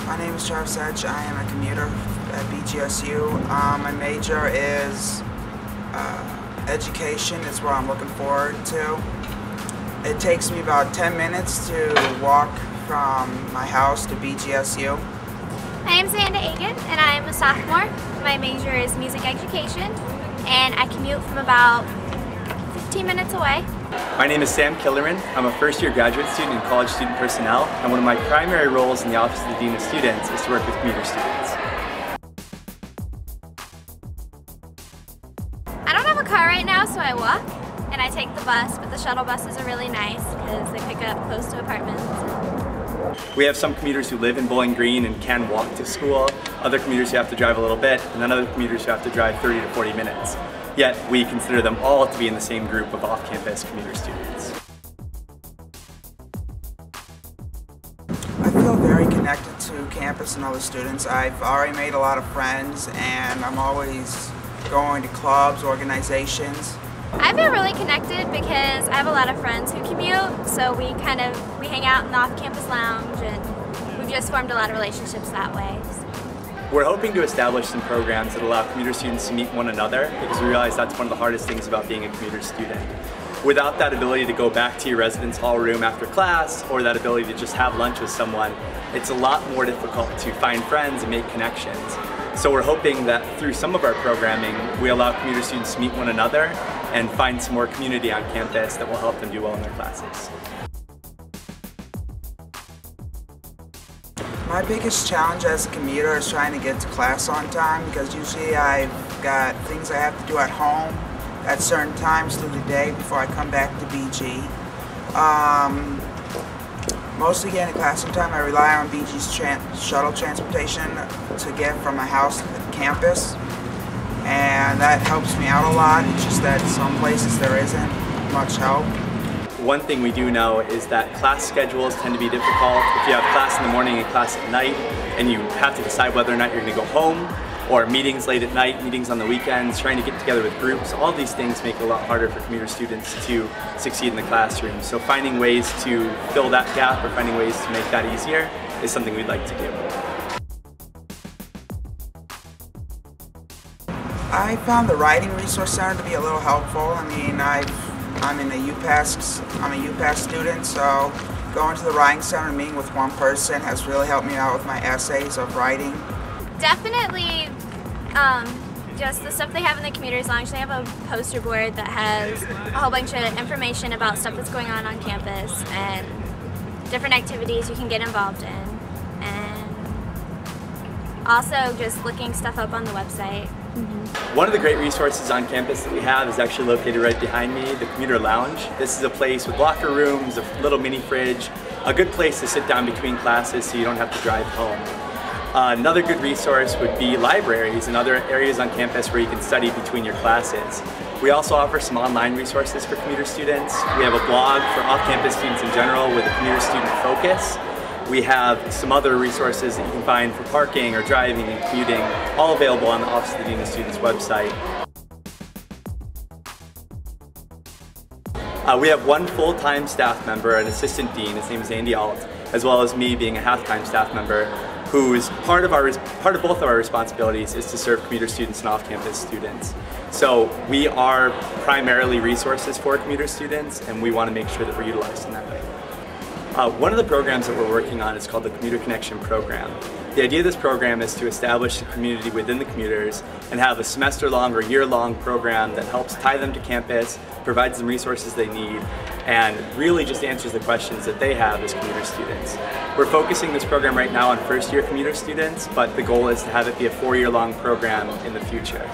My name is Travis Edge. I am a commuter at BGSU. My major is education. It's what I'm looking forward to. It takes me about 10 minutes to walk from my house to BGSU. My name is Amanda Egan and I'm a sophomore. My major is music education and I commute from about 15 minutes away. My name is Sam Killerman. I'm a first-year graduate student in college student personnel, and one of my primary roles in the Office of the Dean of Students is to work with commuter students. I don't have a car right now, so I walk and I take the bus, but the shuttle buses are really nice because they pick up close to apartments. We have some commuters who live in Bowling Green and can walk to school, other commuters who have to drive a little bit, and then other commuters who have to drive 30 to 40 minutes. Yet we consider them all to be in the same group of off-campus commuter students. I feel very connected to campus and other students. I've already made a lot of friends and I'm always going to clubs, organizations. I feel really connected because I have a lot of friends who commute, so we hang out in the off-campus lounge and we've just formed a lot of relationships that way. We're hoping to establish some programs that allow commuter students to meet one another, because we realize that's one of the hardest things about being a commuter student. Without that ability to go back to your residence hall room after class, or that ability to just have lunch with someone, it's a lot more difficult to find friends and make connections. So we're hoping that through some of our programming, we allow commuter students to meet one another and find some more community on campus that will help them do well in their classes. My biggest challenge as a commuter is trying to get to class on time, because usually I've got things I have to do at home at certain times through the day before I come back to BG. Mostly getting to class on time, I rely on BG's shuttle transportation to get from my house to the campus, and that helps me out a lot. It's just that some places there isn't much help. One thing we do know is that class schedules tend to be difficult. If you have class in the morning and class at night, and you have to decide whether or not you're going to go home, or meetings late at night, meetings on the weekends, trying to get together with groups, all these things make it a lot harder for commuter students to succeed in the classroom. So finding ways to fill that gap or finding ways to make that easier is something we'd like to do. I found the Writing Resource Center to be a little helpful. I mean, I'm a UPass student, so going to the Writing Center and meeting with one person has really helped me out with my essays of writing. Definitely just the stuff they have in the commuters lounge. They have a poster board that has a whole bunch of information about stuff that's going on campus and different activities you can get involved in, and also just looking stuff up on the website. One of the great resources on campus that we have is actually located right behind me, the Commuter Lounge. This is a place with locker rooms, a little mini fridge, a good place to sit down between classes so you don't have to drive home. Another good resource would be libraries and other areas on campus where you can study between your classes. We also offer some online resources for commuter students. We have a blog for off-campus students in general with a commuter student focus. We have some other resources that you can find for parking or driving and commuting, all available on the Office of the Dean of Students website. We have one full-time staff member, an assistant dean, his name is Andy Alt, as well as me being a half-time staff member, whose part of both of our responsibilities is to serve commuter students and off-campus students. So we are primarily resources for commuter students, and we want to make sure that we're utilized in that way. One of the programs that we're working on is called the Commuter Connection Program. The idea of this program is to establish a community within the commuters and have a semester-long or year-long program that helps tie them to campus, provides them resources they need, and really just answers the questions that they have as commuter students. We're focusing this program right now on first-year commuter students, but the goal is to have it be a 4-year-long program in the future.